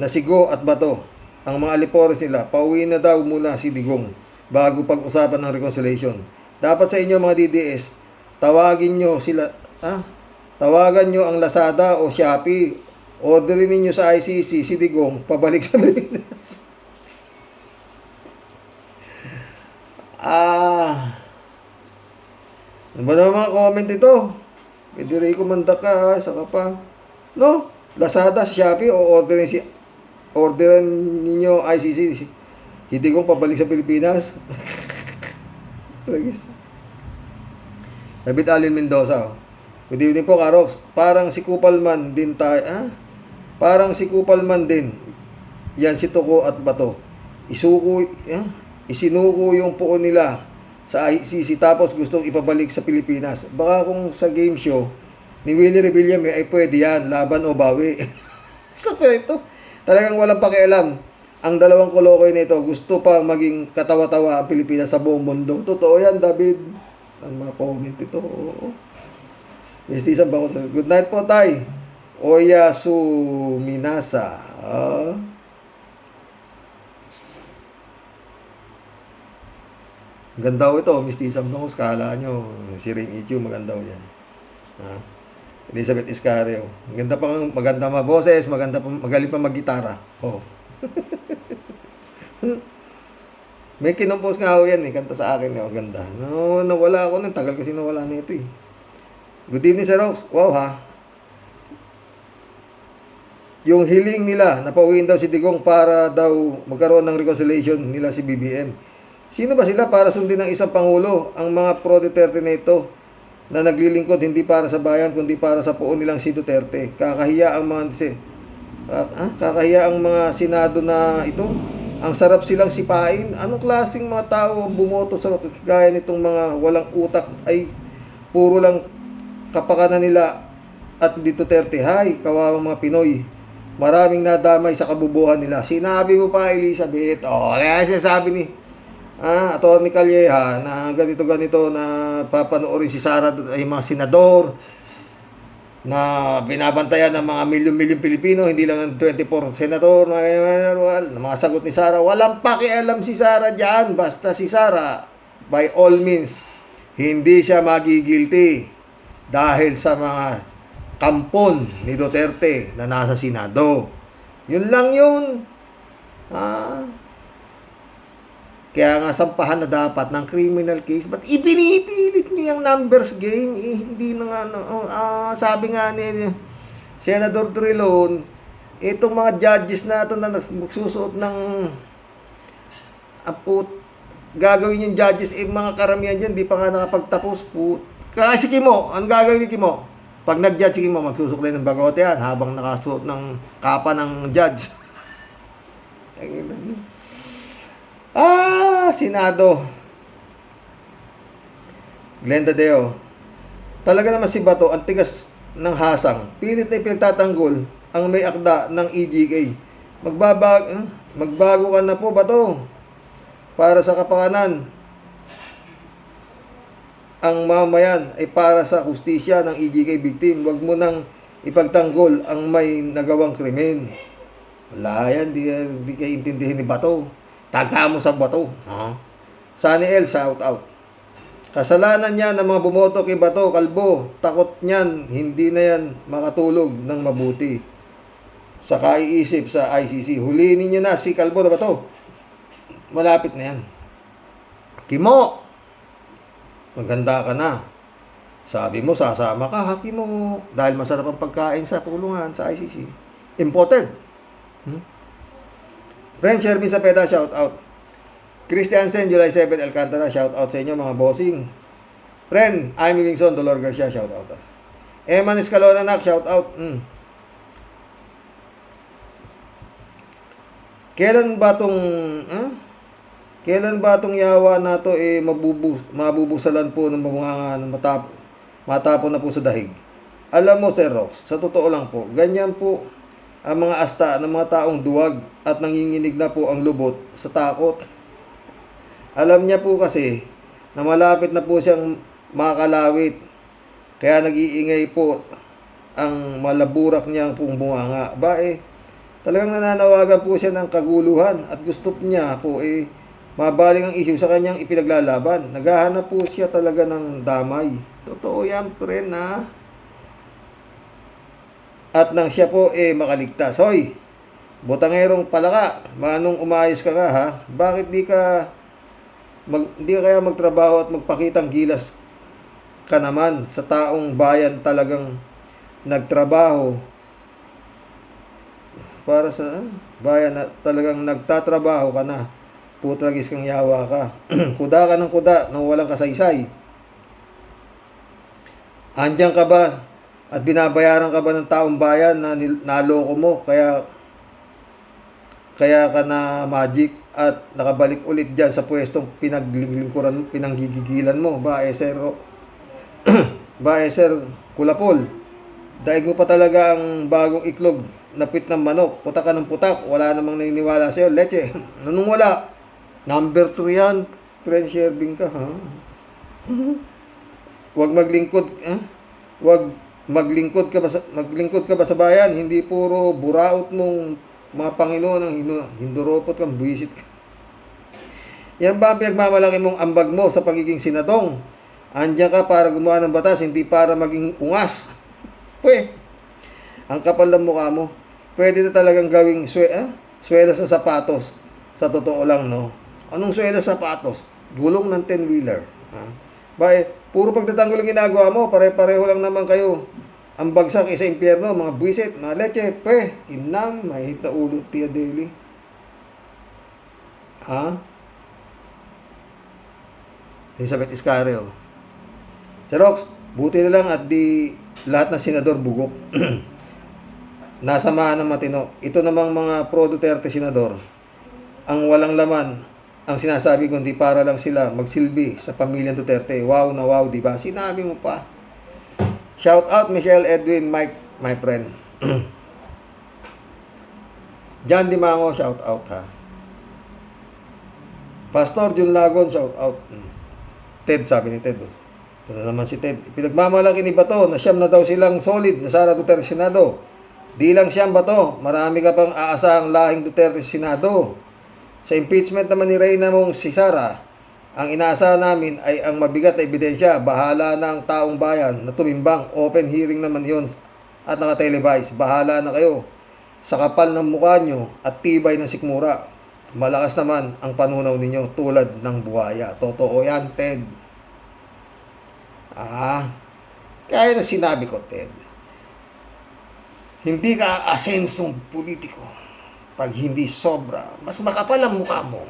na si Go at Bato, ang mga alipores nila, pauwi na daw muna si Digong bago pag-usapan ng reconciliation. Dapat sa inyo mga DDS, tawagan nyo ang Lazada o Shopee orderin ninyo sa ICC si Digong pabalik sa Pilipinas. Ano ba naman mga comment ito? Pwede rin kumanda ka, saka pa. No? Lazada, Shopee, o orderan ninyo ICC si Digong pabalik sa Pilipinas. David Allen Mendoza. Good evening po, Karox. Parang si Kupalman din tayo. Parang si Kupalman din. Yan si Tuko at Bato. Isinuko yung puo nila sa ICC tapos gustong ipabalik sa Pilipinas. Baka kung sa game show ni Willie Revillame ay pwede yan, laban o bawi. Sa ito, talagang walang pakialam. Ang dalawang kolokoy nito gusto pa maging katawa-tawa ang Pilipinas sa buong mundo. Totoo yan, David. Ang mga comment ito. Oo. Mestiza ba ako? Good night po, Tay. Oyasu Minasa. Ganda ho ito, Mestiza ba ako? Kala nyo, si Rain Ichu, maganda ho yan. Elizabeth Iscario. Maganda mga boses, magaling pa mag-gitara. Oh. May kinumpos nga ako yan kanta sa akin nga, ganda. No, nawala ako nun, tagal kasi nawala na ito Good evening, Sir Rox. Wow ha. Yung hiling nila, napauwiin daw si Digong para daw magkaroon ng reconciliation nila si BBM. Sino ba sila para sundin ng isang pangulo? Ang mga pro-Duterte na ito na naglilingkod hindi para sa bayan kundi para sa puon nilang si Duterte. Kakahiya ang mga senado na ito. Ang sarap silang sipain. Anong klaseng mga tao ang bumoto sa gaya nitong mga walang utak ay puro lang kapakanan nila at di Duterte. Hay, kawawang mga Pinoy. Maraming nadamay sa kabubuhan nila. Sinabi mo pa, Elizabeth. Kaya sinasabi ni Atty. Calleja na ganito-ganito na papanoorin si Sara ay mga senador na binabantayan ng mga milyon-milyon Pilipino, hindi lang ng 24 senador na mga sagot ni Sara. Walang pakialam si Sara dyan. Basta si Sara, by all means, hindi siya magigilty dahil sa mga kampon ni Duterte na nasa Senado. Yun lang yun. Kaya nga sampahan na dapat ng criminal case. But ipinipilit niya yung numbers game. Hindi na nga, sabi nga ni Senador Trilon, itong mga judges na ito na nagsusuot ng gagawin yung judges, mga karamihan dyan, di pa nga nakapagtapos. Kasi Kimo, ang gagawin ni Kimo? Pag nag-judge si Kimo, magsusuklay ng bagote yan habang nakasuot ng kapa ng judge. Senado. Glenda Deo. Talaga naman si Bato, ang tigas ng hasang. Pilit na ipinagtatanggol ang may akda ng EJK. Magbago ka na po, Bato. Para sa kapakanan. Ang mamayan ay para sa hustisya ng EJK victim. Huwag mo nang ipagtanggol ang may nagawang krimen. Wala yan, di kayo intindihin ni Bato. Taga mo sa Bato. Sunny L, shout out. Kasalanan niya ng mga bumoto kay Bato, Kalbo. Takot niyan, hindi na yan makatulog ng mabuti. Sa kaiisip sa ICC. Huliin niyo na si Kalbo na Bato. Malapit na yan. Kimo, maganda ka na. Sabi mo, sasama ka, haki mo. Dahil masarap ang pagkain sa pulungan sa ICC. Imported. Friend Shermin Sapeda, shout out. Christiansen, July 7, Alcantara, shout out sa inyo mga bossing. Friend, Amy Wingson, Dolor Garcia, shout out. Eman Escalona, nak, shout out. Kailan ba tong yawa na to mabubusalan po ng mga matapon na po sa dahig? Alam mo, Sir Rox, sa totoo lang po, ganyan po ang mga asta ng mga taong duwag at nanginginig na po ang lubot sa takot. Alam niya po kasi na malapit na po siyang makalawit. Kaya nag-iingay po ang malaburak niyang pong bunganga. Talagang nananawagan po siya ng kaguluhan at gusto niya po mabaling ang issue sa kanyang ipinaglalaban. Naghahanap po siya talaga ng damay. Totoo yan, friend, at nang siya po makaligtas. Hoy, botangerong palaka, manong umayos ka nga ha? Bakit di ka kaya magtrabaho at magpakitang gilas ka naman sa taong bayan talagang nagtrabaho para sa bayan na talagang nagtatrabaho ka na. Putragis kang yawa ka. Kuda ka ng kuda nang walang kasaysay. Andiyan ka ba at binabayaran ka ba ng taong bayan na naloko mo kaya ka na magic at nakabalik ulit dyan sa pwestong pinanggigigilan mo? Ba sir Kulapol, daig mo pa talaga ang bagong iklog na pit ng manok. Putak ka ng putak, wala namang naniniwala sa'yo. Leche, anong wala? Number 3 yan. Friend sharing ka, ha? Huwag maglingkod, ha? Huwag maglingkod ka ba sa bayan? Hindi puro buraot mong mga Panginoon ang hinduropot kang buwisit ka. Yan ba ang pinagmamalaki mong ambag mo sa pagiging senadong? Andiyan ka para gumawa ng batas, hindi para maging ungas. Ang kapal ng mukha mo. Pwede na talagang gawing swelas sa sapatos. Sa totoo lang, no? Anong swelas sa sapatos? Gulong ng 10-wheeler. Puro pagtatanggol ang ginagawa mo. Pare-pareho lang naman kayo. Ang bagsak isa impyerno, mga buwisit, mga leche, inang, mahit na ulo, Tia Deli. Elizabeth Iscareo. Si Rox, buti na lang at di lahat ng senador bugok. Nasamahan ng matino. Ito namang mga pro-Duterte senador, ang walang laman, ang sinasabi kundi para lang sila magsilbi sa pamilyang Duterte. Wow na wow, di ba? Sinabi mo pa. Shout out Michelle Edwin Mike, my friend. John Dimango, shout out ha. Pastor Jun Lagon, shout out. Ted, sabi ni Ted. Ito na naman si Ted. Pinagmamalaki ni Bato na siyam na daw silang solid na Sara Duterte Senado. Di lang siyam Bato, marami ka pang aasahang lahing Duterte Senado. Sa impeachment naman ni Reyna mong si Sara, ang inaasahan namin ay ang mabigat na ebidensya. Bahala na ang taong bayan na tumimbang. Open hearing naman yon at naka-televise. Bahala na kayo sa kapal ng mukha nyo at tibay ng sikmura. Malakas naman ang panunaw ninyo tulad ng buhaya. Totoo yan, Ted. Kaya na sinabi ko, Ted. Hindi ka asensong politiko pag hindi sobra. Mas makapal ang mukha mo.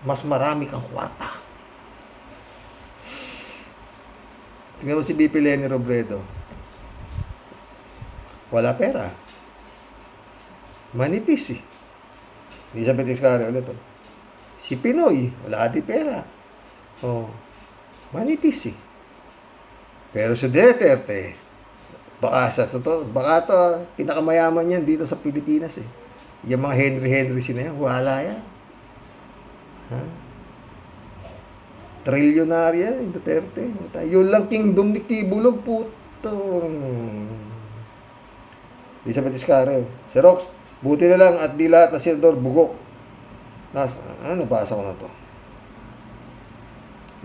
Mas marami kang kwarta. Tingnan mo si BP Lenny Robredo. Wala pera. Manipis eh. Elizabeth Iscareo ulit. Si Pinoy, wala di pera. Manipis eh. Pero si Duterte, baka pinakamayaman yan dito sa Pilipinas eh. Yung mga Henry sina yan, wala yan. Trilyonarya yung Duterte. Yun lang kingdom ni Kibulog, puto. Elizabeth Iscareo. Si Rox, buti na lang at di lahat na senador bugok. Nabasa ko na to.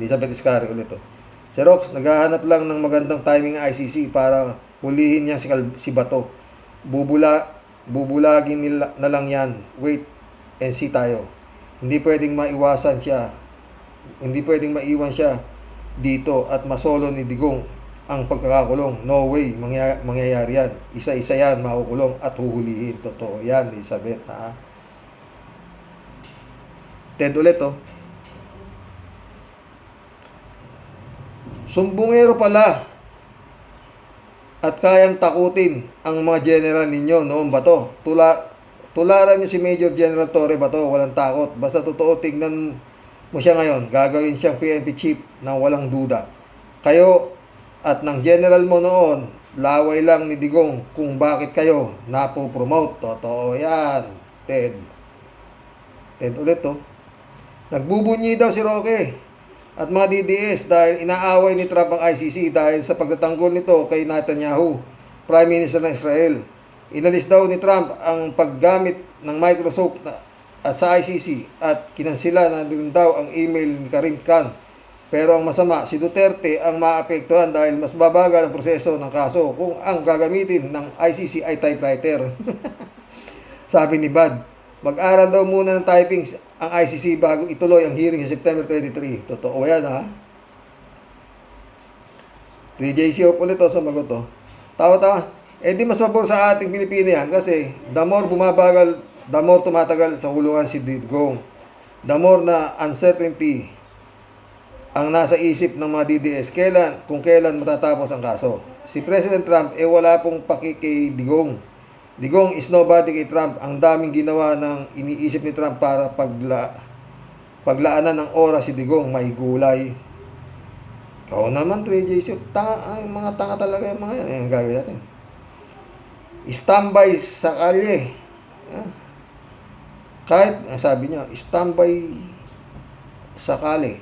Elizabeth Iscareo ulit to. Si Rox, naghahanap lang ng magandang timing ng ICC para hulihin niya si Bato. Bubulagin na lang yan. Wait and see tayo. Hindi pwedeng maiwan siya dito at masolo ni Digong ang pagkakakulong. No way, mangyayari yan. Isa-isa yan, makukulong at huhulihin. Totoo yan, Elizabeth, ha? Ted ulit, Sumbungero pala at kayang takutin ang mga general ninyo noon ba to? Tularan niyo si Major General Torre Bato, walang takot. Basta totoo, tingnan mo siya ngayon. Gagawin siyang PNP chief nang walang duda. Kayo at ng general mo noon, laway lang ni Digong kung bakit kayo napopromote. Totoo yan, Ted. Ted ulit, Nagbubunyi daw si Roque at mga DDS dahil inaaway ni Trump ang ICC dahil sa pagtatanggol nito kay Netanyahu, Prime Minister ng Israel. Inalis daw ni Trump ang paggamit ng Microsoft at sa ICC at kinansila na din daw ang email ni Karim Khan Pero ang masama, si Duterte ang maapektuhan dahil mas babagal ang proseso ng kaso kung ang gagamitin ng ICC ay typewriter. Sabi ni Bad, mag-aral daw muna ng typing ang ICC bago ituloy ang hearing sa September 23. Totoo yan, ha? 3JC ulit o sumagot to. Tawa-tawa. Eh di mas mabor sa ating Pilipino yan kasi the more bumabagal, the more tumatagal sa hulungan si Digong. The more na uncertainty ang nasa isip ng mga DDS kung kailan matatapos ang kaso. Si President Trump wala pong paki kay Digong. Digong is nobody kay Trump. Ang daming ginawa ng iniisip ni Trump para paglaanan ng oras si Digong. May gulay. Ikaw naman, 3JC. Mga tanga talaga yung mga yan. Ayan, gagawin natin. Standby sa kalye. Kahit, sabi niya, standby sa kalye.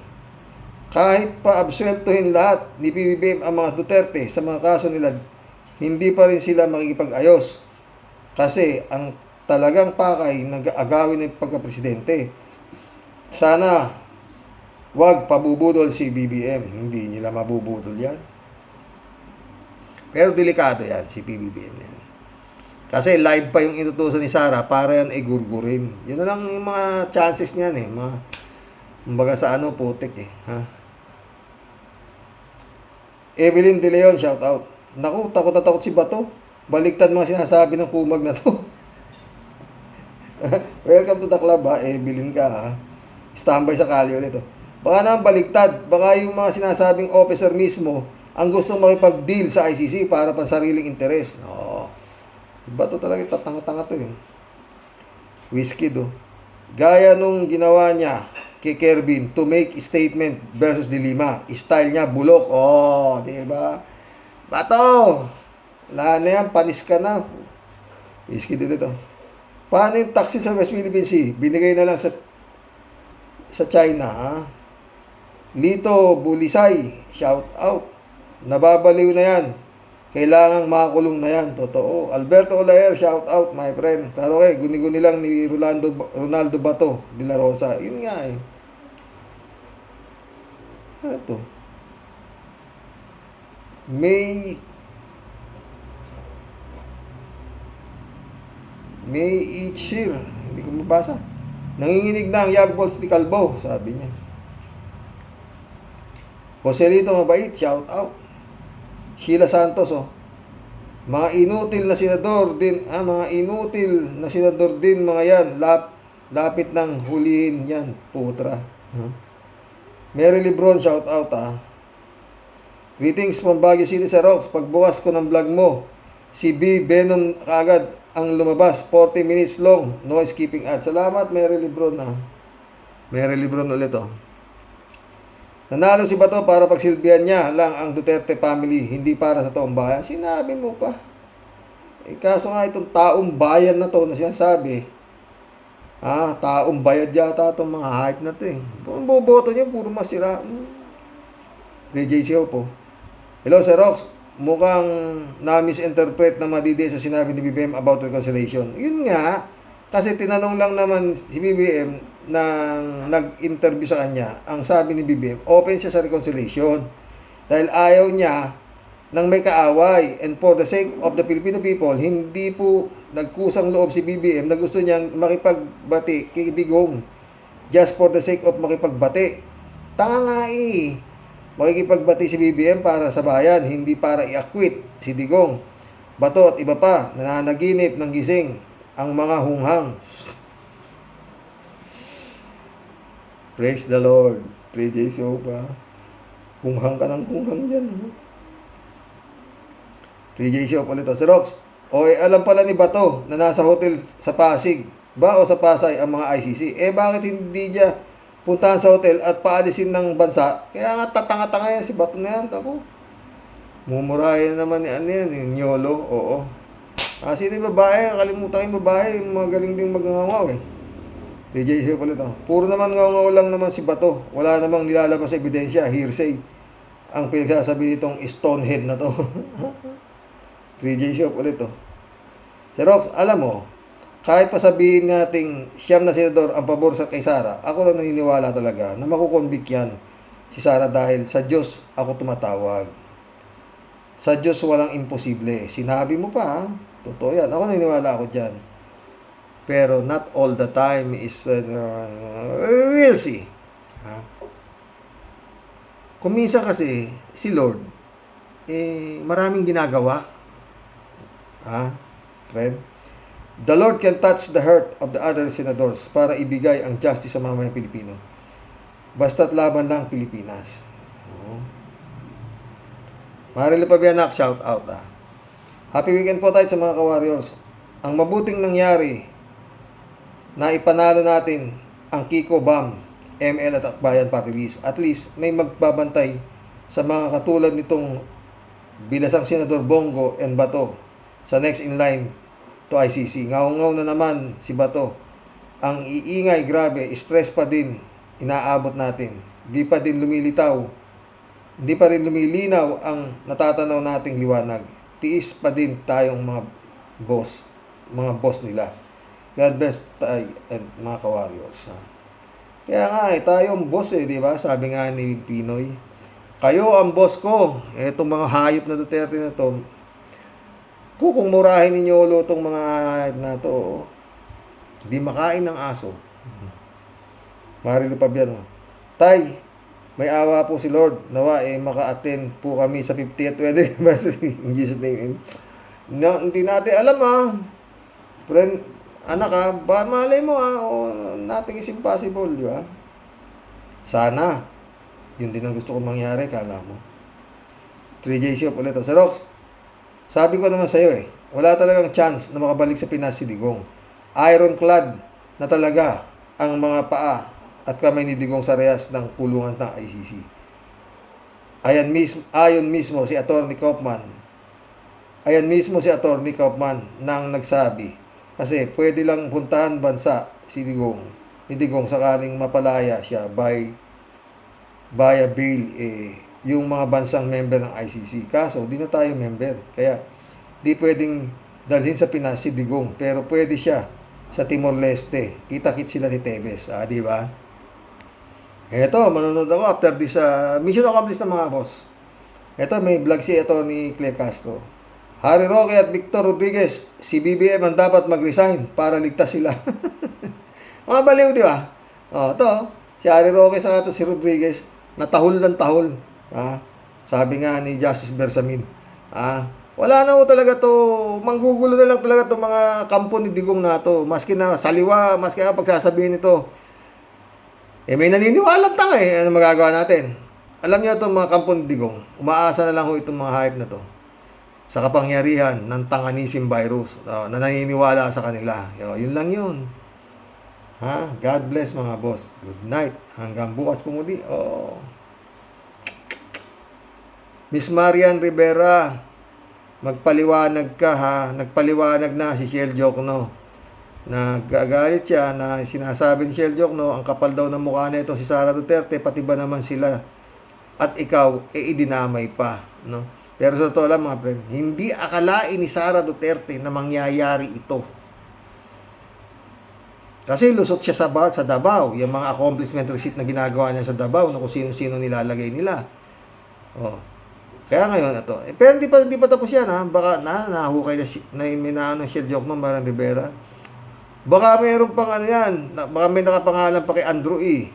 Kahit pa absueltuhin lahat ni PBBM ang mga Duterte sa mga kaso nila, hindi pa rin sila makikipag-ayos. Kasi ang talagang pakay nag-aagawin ng pagka-presidente. Sana wag pabubudol si BBM. Hindi nila mabubudol yan. Pero delikado yan si PBBM yan. Kasi live pa yung inutusan ni Sara para yan ay gurgurin. Yun na lang yung mga chances niyan eh. Kumbaga sa putik eh. Ha? Evelyn De Leon, shout out. Naku, takot na takot si Bato. Baliktad mga sinasabi ng kumag na to. Welcome to the club ha, Evelyn ka ha. Standby sa kalye ulit oh. Baka naman baliktad, baka yung mga sinasabing officer mismo ang gustong makipag-deal sa ICC para pang sariling interes. Oo. Bato talaga, tatanga-tanga to eh. Whiskey do. Gaya nung ginawa niya kay Kerbin to make statement versus Dilima. Style niya, bulok. Oh, di ba? Bato! Wala na yan, panis ka na. Whiskey dito. Paano yung taxi sa West Philippine Sea? Binigay na lang sa China, ha? Lito Bulisay, shout out. Nababaliw na yan. Kailangang makakulong na yan. Totoo. Alberto Olaer, shout out, my friend. Pero guni-guni lang ni Ronaldo Bato de la Rosa. Yun nga eh. Ito. May Ichir. Hindi ko mabasa. Nanginginig na ang Yagballs ni Calvo, sabi niya. Joselito Mabait, shout out. Sheila Santos, oh. Mga inutil na senador din, mga yan. Lapit ng hulihin yan, putra. Mary Lebron, shout out, Greetings from Baguio City sa Rocks. Pagbukas ko ng vlog mo, si B. Venom kaagad ang lumabas. 40 minutes long. No skipping ad. Salamat, Mary Lebron, Mary Lebron ulit, oh. Nanalo si Bato para pagsilbihan niya lang ang Duterte family, hindi para sa taong bayan. Sinabi mo pa. Kaso nga itong taong bayan na to na sinasabi, taong bayad yata itong mga hype na to eh. Kung boboto niya, puro masira. 3JCO po. Hello, Sir Rox. Mukhang na-misinterpret na madidi sa sinabi ni BBM about reconciliation. Yun nga, kasi tinanong lang naman si BBM nang nag-interview sa kanya. Ang sabi ni BBM, open siya sa reconciliation. Dahil ayaw niya nang may kaaway. And for the sake of the Filipino people, hindi po nagkusang loob si BBM na gusto niyang makipagbati kay Digong. Just for the sake of makipagbati. Tanga nga eh. Makikipagbati si BBM para sa bayan, hindi para i-acquit si Digong. Bato at iba pa, nananaginip ng gising ang mga hunghang. Praise the Lord. 3 days pa. Hunghang ka ng hunghang dyan. 3 days ulit. Si Rox, alam pala ni Bato na nasa hotel sa Pasig ba o sa Pasay ang mga ICC? Bakit hindi niya puntahan sa hotel at paalisin ng bansa? Kaya nga tatanga-tanga yan si Bato na yan. Ako, mumurahin naman ni Nyolo. Oo. Sino yung babae? Kalimutan yung babae. Yung mga galing din magngangaw eh. DJ ulit. Puro naman ngaw lang naman si Bato. Wala namang nilalabas sa ebidensya. Hearsay. Ang pinagsasabi nitong Stonehead na to. 3J ulit. Si Rox, alam mo, kahit pasabihin nating siyam na senador ang pabor sa kay Sara, ako lang naniniwala talaga na makukonvict yan. si Sara dahil sa Diyos ako tumatawag. Sa Diyos walang imposible. Sinabi mo pa, ha? Totoo yan. Ako naniniwala ako dyan. Pero not all the time is, we'll see. Ha? Kung minsan kasi, si Lord, maraming ginagawa. Ha? Friend? The Lord can touch the heart of the other senators para ibigay ang justice sa mamayang Pilipino. Basta't laban lang Pilipinas. Marilo Pabianak, shout out. Happy weekend po tayo sa mga ka-warriors. Ang mabuting nangyari na ipanalo natin ang Kiko Bam, ML at Akbayan Party List. At least may magbabantay sa mga katulad nitong bilasang Senador Bongo and Bato sa next in line to ICC. Ngaw-ngaw na naman si Bato. Ang iingay, grabe, stress pa din inaabot natin. Di pa din lumilitaw. Hindi pa rin lumilinaw ang natatanaw nating liwanag. Tiis pa din tayong mga boss nila. God bless tayo and mga ka-warriors. Ha? Kaya nga tayong boss di ba? Sabi nga ni Pinoy, kayo ang boss ko. Etong mga hayop na Duterte na to, kung murahin ninyo ulo itong mga hayop na to, di makain ng aso. Marilo Pabiano, Tay, may awa po si Lord. Nawa maka-attend po kami sa 50th wedding. In Jesus' name. No, hindi natin alam Friend, anak ba malay mo nothing is impossible, di ba? Sana. Yun din ang gusto kong mangyari, kala mo. 3J Shop ulit. Sa Rox, sabi ko naman sa'yo wala talagang chance na makabalik sa Pinas si Digong. Ironclad na talaga ang mga paa at kamay ni Digong sa rehas ng kulungan ng ICC. Ayon mismo si Atty. Kaufman nang nagsabi, kasi pwede lang puntahan bansa ni Digong sakaling mapalaya siya via bail yung mga bansang member ng ICC. Kaso di na tayo member, kaya di pwedeng dalhin sa Pinas si Digong, pero pwede siya sa Timor-Leste. Kita-kit sila ni Tevez, di ba? Eto, manonood ako after this mission accomplished na mga boss. Eto, may vlog ni Claire Castro. Harry Roque at Victor Rodriguez, si BBM ang dapat mag-resign para ligtas sila. Mga baliw, di ba? Ito, si Harry Roque sa si Rodriguez, natahol ng tahol. Sabi nga ni Justice Bersamin. Wala na talaga to, manggugulo na lang talaga to mga kampo ni Digong na to. Maski na saliwa, maski na pagsasabihin nito. May naniniwalang tanga ano magagawa natin? Alam niyo itong mga kampo ni Digong, umaasa na lang itong mga hype na to sa kapangyarihan ng Tanganisim virus na naniniwala sa kanila. Yun lang yun. God bless mga boss. Good night. Hanggang bukas po muli. Miss Marian Rivera, magpaliwanag ka Nagpaliwanag na si Shell Jokno. Nagagalit siya na sinasabi ni Shell Jokno, ang kapal daw ng mukha nito si Sara Duterte, pati ba naman sila at ikaw idinamay pa, no? Pero sa totoo lang mga friend, hindi akalain ni Sara Duterte na mangyayari ito. Kasi lusot siya sa Davao, yung mga accomplishment receipt na ginagawa niya sa Davao, na kung sino-sino nilalagay nila. Kaya ngayon ito. Pero hindi pa tapos yan Baka nahukay na Shell Jokno, Marian Rivera. Baka mayroon pang yan. Baka may nakapangalan pa kay Andrew E.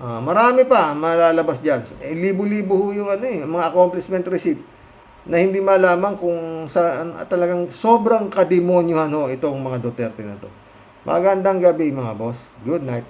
Marami pa malalabas dyan. Libo-libo yung mga accomplishment receipt na hindi malaman kung saan talagang sobrang kademonyohan itong mga Duterte na to. Magandang gabi mga boss. Good night.